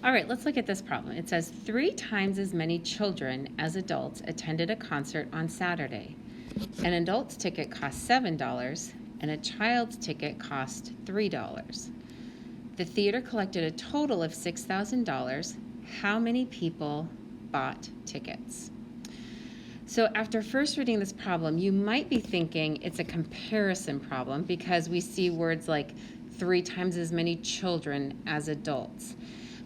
All right, let's look at this problem. It says 3 times as many children as adults attended a concert on Saturday. An adult's ticket cost $7 and a child's ticket cost $3. The theater collected a total of $6,000. How many people bought tickets? So after first reading this problem, you might be thinking it's a comparison problem because we see words like 3 times as many children as adults.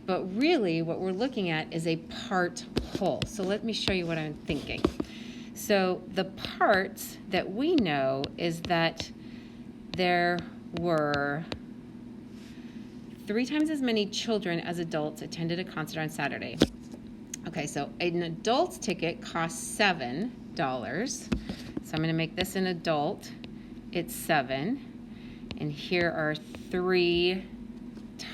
But really what we're looking at is a part whole. So let me show you what I'm thinking. So the parts that we know is that there were 3 times as many children as adults attended a concert on Saturday. Okay, so an adult's ticket costs $7. So I'm going to make this an adult. It's 7. And here are 3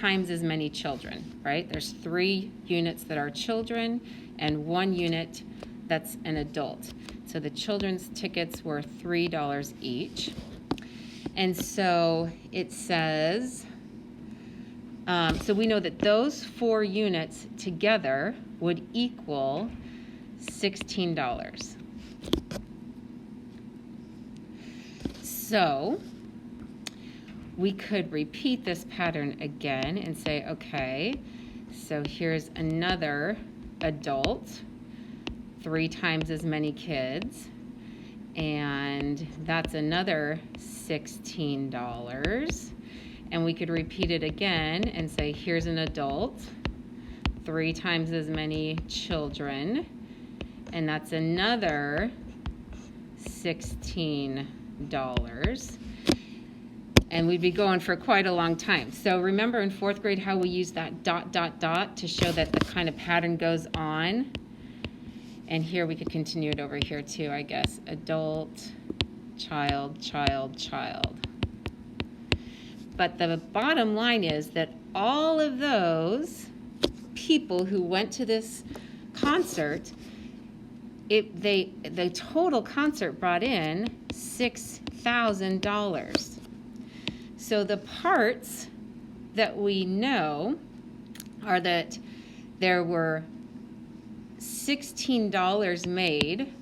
times as many children, right? There's 3 units that are children and 1 unit that's an adult. So the children's tickets were $3 each. And so it says, so we know that those 4 units together would equal $16. So we could repeat this pattern again and say, okay, so here's another adult, 3 times as many kids, and that's another $16. And we could repeat it again and say, here's an adult, 3 times as many children, and that's another $16. And we'd be going for quite a long time. So remember in 4th grade how we use that ... to show that the kind of pattern goes on? And here we could continue it over here too, I guess. Adult, child, child, child. But the bottom line is that all of those people who went to this concert, the total concert brought in $6,000. So the parts that we know are that there were $16 made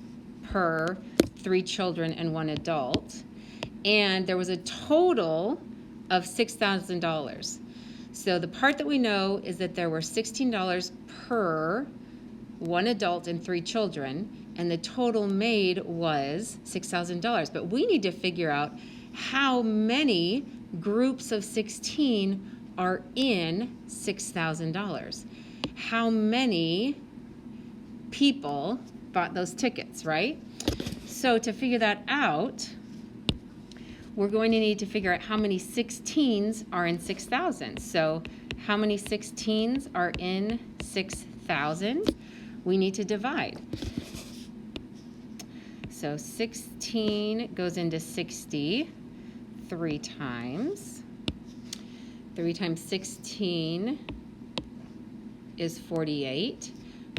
per 3 children and 1 adult, and there was a total of $6,000. So the part that we know is that there were $16 per 1 adult and 3 children, and the total made was $6,000. But we need to figure out how many groups of 16 are in $6,000. How many people bought those tickets, right? So to figure that out, we're going to need to figure out how many 16s are in 6,000. So how many 16s are in 6,000? We need to divide. So 16 goes into 60 3 times. 3 times 16 is 48.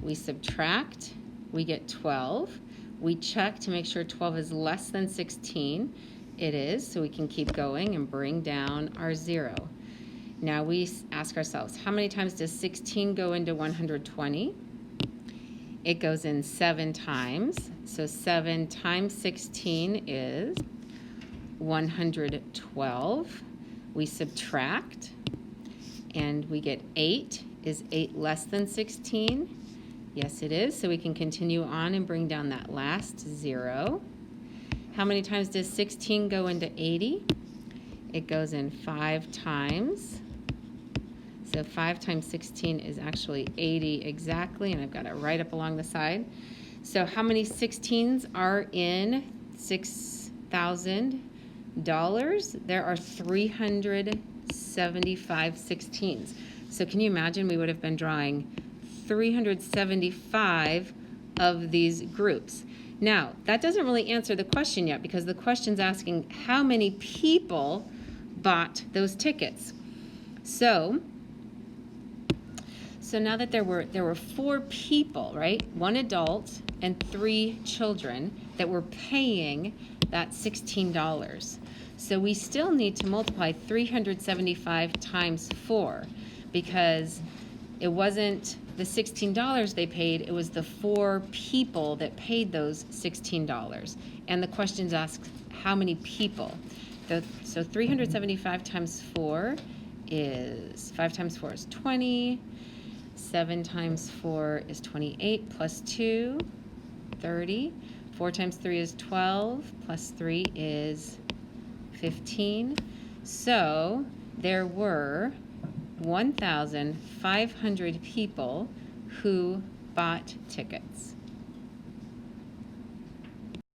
We subtract, we get 12. We check to make sure 12 is less than 16. It is, so we can keep going and bring down our 0. Now we ask ourselves, how many times does 16 go into 120? It goes in 7 times. So 7 times 16 is 112. We subtract, and we get 8. Is 8 less than 16? Yes, it is. So we can continue on and bring down that last 0. How many times does 16 go into 80? It goes in 5 times. So 5 times 16 is actually 80 exactly, and I've got it right up along the side. So how many 16s are in $6,000? There are 375 16s. So can you imagine we would have been drawing 375 of these groups. Now, that doesn't really answer the question yet because the question's asking how many people bought those tickets. So now that there were 4 people, right? 1 adult and 3 children that were paying that $16. So we still need to multiply 375 times 4 because It wasn't the $16 they paid, it was the 4 people that paid those $16. And the questions ask how many people. So 375 times 4 is, 5 times 4 is 20, 7 times 4 is 28, plus 2, 30, 4 times 3 is 12, plus 3 is 15. So there were 1,500 people who bought tickets.